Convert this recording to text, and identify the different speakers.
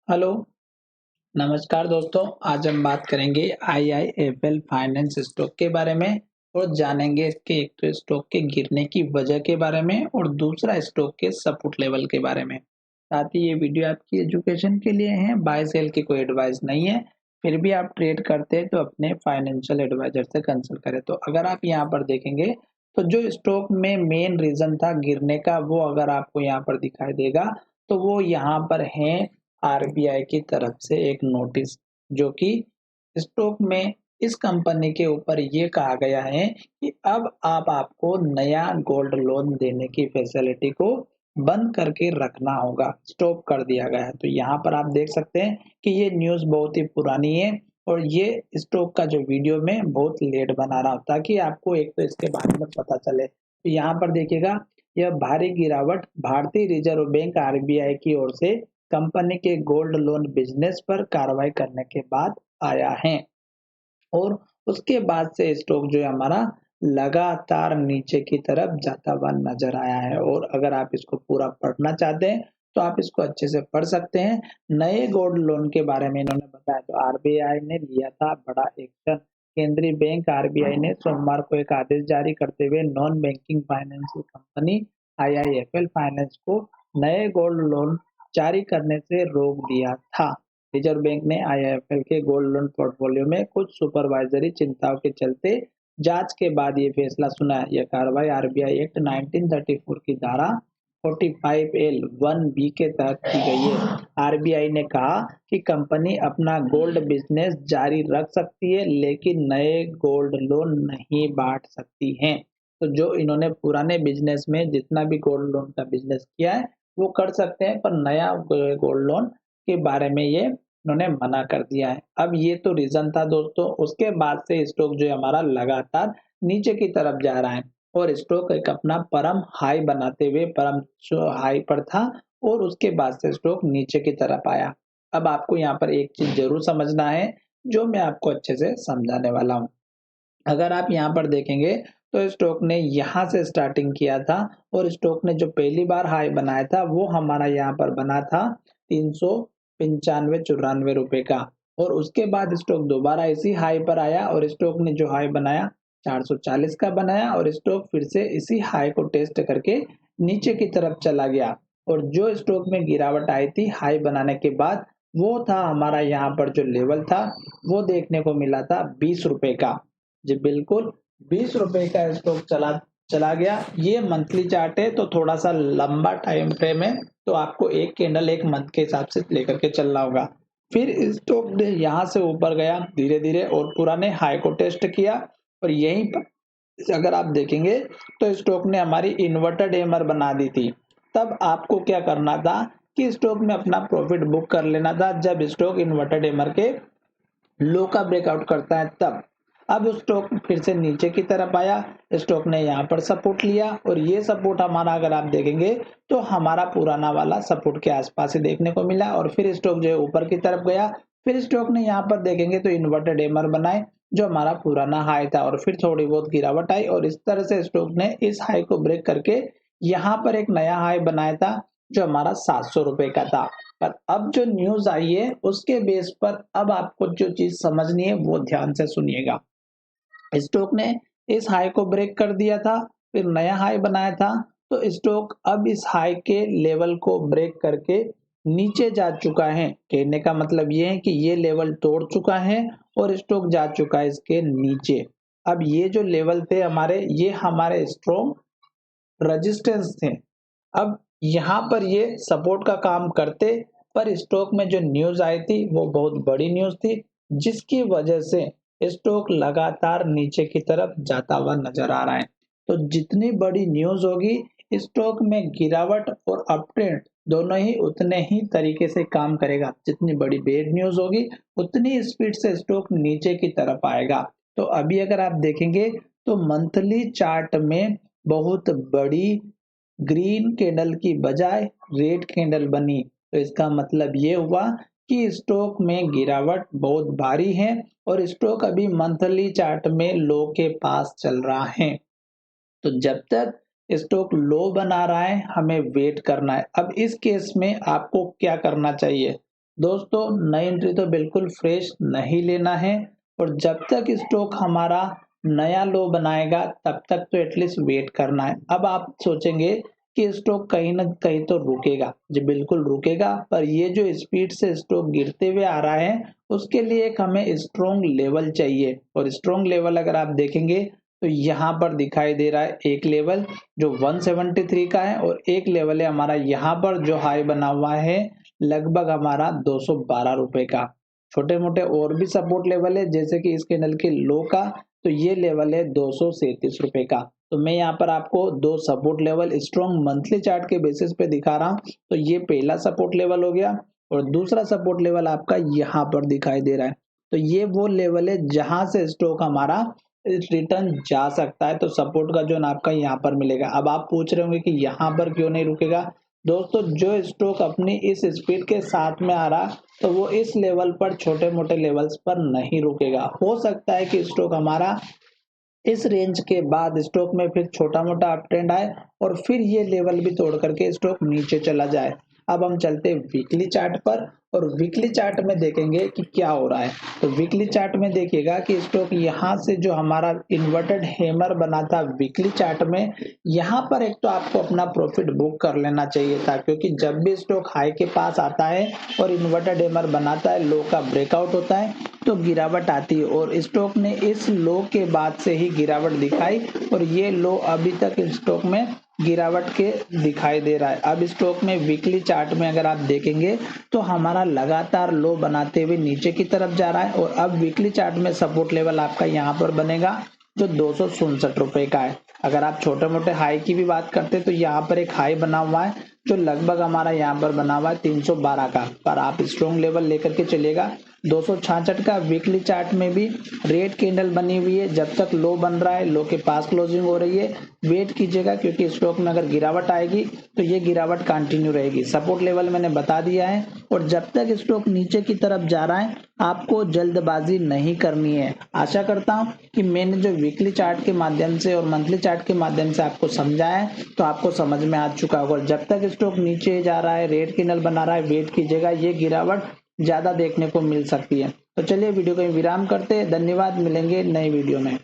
Speaker 1: Hello, नमस्कार दोस्तों। आज हम बात करेंगे आईआईएफएल फाइनेंस स्टॉक के बारे में और जानेंगे इसके एक तो स्टॉक के गिरने की वजह के बारे में और दूसरा स्टॉक के सपोर्ट लेवल के बारे में। साथ ही ये वीडियो आपकी एजुकेशन के लिए है, बाय सेल की कोई एडवाइस नहीं है। फिर भी आप ट्रेड करते हैं तो अपने फाइनेंशियल एडवाइजर से कंसल्ट करें। तो अगर आप यहाँ पर देखेंगे तो जो स्टॉक में मेन रीजन था गिरने का वो अगर आपको यहाँ पर दिखाई देगा तो वो यहाँ पर है आरबीआई की तरफ से एक नोटिस, जो कि स्टॉक में इस कंपनी के ऊपर ये कहा गया है कि अब आपको नया गोल्ड लोन देने की फैसिलिटी को बंद करके रखना होगा, स्टॉप कर दिया गया है। तो यहाँ पर आप देख सकते हैं कि ये न्यूज़ बहुत ही पुरानी है और ये स्टॉक का जो वीडियो में बहुत लेट बना रहा हूं ताकि आपको एक तो इसके बारे में पता चले। तो यहाँ पर देखिएगा, यह भारी गिरावट भारतीय रिजर्व बैंक आरबीआई की ओर से कंपनी के गोल्ड लोन बिजनेस पर कार्रवाई करने के बाद आया है और उसके बाद से स्टॉक जो है हमारा लगातार नीचे की तरफ जाता हुआ नजर आया है। और अगर आप इसको पूरा पढ़ना चाहते हैं तो आप इसको अच्छे से पढ़ सकते हैं। नए गोल्ड लोन के बारे में इन्होंने बताया तो आरबीआई ने लिया था बड़ा एक्शन। केंद्रीय बैंक आरबीआई ने सोमवार को एक आदेश जारी करते हुए non banking financial company IIFL finance को नए गोल्ड लोन जारी करने से रोक दिया था। रिजर्व बैंक ने आईआईएफएल के गोल्ड लोन पोर्टफोलियो में कुछ सुपरवाइजरी चिंताओं के चलते जांच के बाद ये फैसला सुना है। यह कार्रवाई आरबीआई एक्ट 1934 की धारा 45L 1B के तहत की गई है। आरबीआई ने कहा कि कंपनी अपना गोल्ड बिजनेस जारी रख सकती है लेकिन नए गोल्ड लोन नहीं बांट सकती है। तो जो इन्होंने पुराने बिजनेस में जितना भी गोल्ड लोन का बिजनेस किया है वो कर सकते हैं, पर नया गोल्ड लोन के बारे में ये उन्होंने मना कर दिया है। अब ये तो रीजन था दोस्तों, उसके बाद से स्टॉक जो है हमारा लगातार नीचे की तरफ जा रहा है और स्टॉक एक अपना परम हाई बनाते हुए परम हाई पर था और उसके बाद से स्टॉक नीचे की तरफ आया। अब आपको यहाँ पर एक चीज जरूर समझना है जो मैं आपको अच्छे से समझाने वाला हूँ। अगर आप यहाँ पर देखेंगे तो स्टॉक ने यहाँ से स्टार्टिंग किया था और स्टॉक ने जो पहली बार हाई बनाया था वो हमारा यहाँ पर बना था 395-94 रुपए का। और उसके बाद स्टॉक दोबारा इसी हाई पर आया और स्टॉक ने जो हाई बनाया 440 का बनाया और स्टॉक फिर से इसी हाई को टेस्ट करके नीचे की तरफ चला गया। और जो स्टॉक में गिरावट आई थी हाई बनाने के बाद वो था हमारा यहाँ पर जो लेवल था वो देखने को मिला था 20 रुपए का। जी बिल्कुल, 20 रुपए का स्टॉक चला चला गया। ये मंथली चार्ट है तो थोड़ा सा लंबा टाइम फ्रेम है, तो आपको एक कैंडल एक मंथ के हिसाब से लेकर के चलना होगा। फिर स्टॉक ने यहाँ से ऊपर गया धीरे धीरे और पुराने हाई को टेस्ट किया और यहीं पर अगर आप देखेंगे तो स्टॉक ने हमारी इन्वर्टेड एमर बना दी थी। तब आपको क्या करना था कि स्टॉक में अपना प्रॉफिट बुक कर लेना था जब स्टॉक इन्वर्टेड एमर के लो का ब्रेकआउट करता है तब। अब स्टॉक फिर से नीचे की तरफ आया, स्टॉक ने यहाँ पर सपोर्ट लिया और ये सपोर्ट हमारा अगर आप देखेंगे तो हमारा पुराना वाला सपोर्ट के आसपास ही देखने को मिला और फिर स्टॉक जो है ऊपर की तरफ गया। फिर स्टॉक ने यहाँ पर देखेंगे तो इन्वर्टेड एमर बनाए जो हमारा पुराना हाई था और फिर थोड़ी बहुत गिरावट आई और इस तरह से स्टॉक ने इस हाई को ब्रेक करके यहाँ पर एक नया हाई बनाया था जो हमारा 700 रुपए का था। पर अब जो न्यूज आई है उसके बेस पर अब आपको जो चीज समझनी है वो ध्यान से सुनिएगा। स्टॉक ने इस हाई को ब्रेक कर दिया था, फिर नया हाई बनाया था। तो स्टॉक अब इस हाई के लेवल को ब्रेक करके नीचे जा चुका है। कहने का मतलब ये है कि ये लेवल तोड़ चुका है और स्टॉक जा चुका है इसके नीचे। अब ये जो लेवल थे हमारे, ये हमारे स्ट्रॉन्ग रेजिस्टेंस थे। अब यहाँ पर ये सपोर्ट का काम करते, पर स्टॉक में जो न्यूज आई थी वो बहुत बड़ी न्यूज थी जिसकी वजह से स्टॉक लगातार नीचे की तरफ जाता हुआ नजर आ रहा है। तो जितनी बड़ी न्यूज होगी स्टॉक में गिरावट और अपट्रेंड दोनों ही उतने ही तरीके से काम करेगा। जितनी बड़ी बैड न्यूज होगी उतनी स्पीड से स्टॉक नीचे की तरफ आएगा। तो अभी अगर आप देखेंगे तो मंथली चार्ट में बहुत बड़ी ग्रीन कैंडल की बजाय रेड कैंडल बनी। तो इसका मतलब ये हुआ कि स्टॉक में गिरावट बहुत भारी है और स्टॉक अभी मंथली चार्ट में लो के पास चल रहा है। तो जब तक स्टॉक लो बना रहा है हमें वेट करना है। अब इस केस में आपको क्या करना चाहिए, दोस्तों नई एंट्री तो बिल्कुल फ्रेश नहीं लेना है और जब तक स्टॉक हमारा नया लो बनाएगा तब तक तो एटलीस्ट वेट करना है। अब आप सोचेंगे कि स्टॉक कहीं ना कहीं तो रुकेगा, जी बिल्कुल रुकेगा, पर ये जो स्पीड से स्टॉक गिरते हुए आ रहा है उसके लिए एक हमें स्ट्रॉन्ग लेवल चाहिए। और स्ट्रॉन्ग लेवल अगर आप देखेंगे तो यहाँ पर दिखाई दे रहा है एक लेवल जो 173 का है और एक लेवल है हमारा यहाँ पर जो हाई बना हुआ है लगभग हमारा 212 रुपए का। छोटे मोटे और भी सपोर्ट लेवल है जैसे कि इस कैंडल के लो का, तो ये लेवल है 237 रुपए का। तो मैं यहाँ पर आपको दो support level strong monthly chart के बेसिस पे दिखा रहा हूँ। तो ये पहला सपोर्ट लेवल हो गया और दूसरा सपोर्ट लेवल आपका यहाँ पर दिखाई दे रहा है। तो ये वो लेवल है जहां से स्टॉक हमारा रिटर्न जा सकता है। तो सपोर्ट का जोन आपका यहाँ पर मिलेगा। अब आप पूछ रहे होंगे कि यहाँ पर क्यों नहीं रुकेगा। दोस्तों जो स्टॉक अपनी इस स्पीड के साथ में आ रहा तो वो इस लेवल पर छोटे मोटे लेवल्स पर नहीं रुकेगा। हो सकता है कि स्टॉक हमारा इस रेंज के बाद स्टॉक में फिर छोटा मोटा अप ट्रेंड आए और फिर ये लेवल भी तोड़ करके स्टॉक नीचे चला जाए। अब हम चलते हैं वीकली चार्ट पर और वीकली चार्ट में देखेंगे कि क्या हो रहा है। तो वीकली चार्ट में देखिएगा कि स्टॉक यहाँ से जो हमारा इन्वर्टेड हैमर बना था वीकली चार्ट में, यहाँ पर एक तो आपको अपना प्रॉफिट बुक कर लेना चाहिए था, क्योंकि जब भी स्टॉक हाई के पास आता है और इन्वर्टेड हैमर बनाता है, लो का ब्रेकआउट होता है तो गिरावट आती है और स्टॉक ने इस लो के बाद से ही गिरावट दिखाई और ये लो अभी तक स्टॉक में गिरावट के दिखाई दे रहा है। अब स्टॉक में वीकली चार्ट में अगर आप देखेंगे तो हमारा लगातार लो बनाते हुए नीचे की तरफ जा रहा है और अब वीकली चार्ट में सपोर्ट लेवल आपका यहाँ पर बनेगा जो 267 रुपए का है। अगर आप छोटे मोटे हाई की भी बात करते हैं तो यहाँ पर एक हाई बना हुआ है जो लगभग हमारा यहाँ पर बना हुआ है 312 का, पर आप स्ट्रॉन्ग लेवल लेकर के चलिएगा। 266 का वीकली चार्ट में भी रेड कैंडल बनी हुई है, जब तक लो बन रहा है लो के पास क्लोजिंग हो रही है वेट कीजिएगा, क्योंकि स्टॉक में अगर गिरावट आएगी तो ये गिरावट कंटिन्यू रहेगी। सपोर्ट लेवल मैंने बता दिया है और जब तक स्टॉक नीचे की तरफ जा रहा है आपको जल्दबाजी नहीं करनी है। आशा करता हूं कि मैंने जो वीकली चार्ट के माध्यम से और मंथली चार्ट के माध्यम से आपको समझाया है तो आपको समझ में आ चुका होगा। जब तक स्टॉक नीचे जा रहा है रेड कैंडल बना रहा है वेट कीजिएगा, ये गिरावट ज्यादा देखने को मिल सकती है। तो चलिए वीडियो को विराम करते हैं। धन्यवाद, मिलेंगे नई वीडियो में।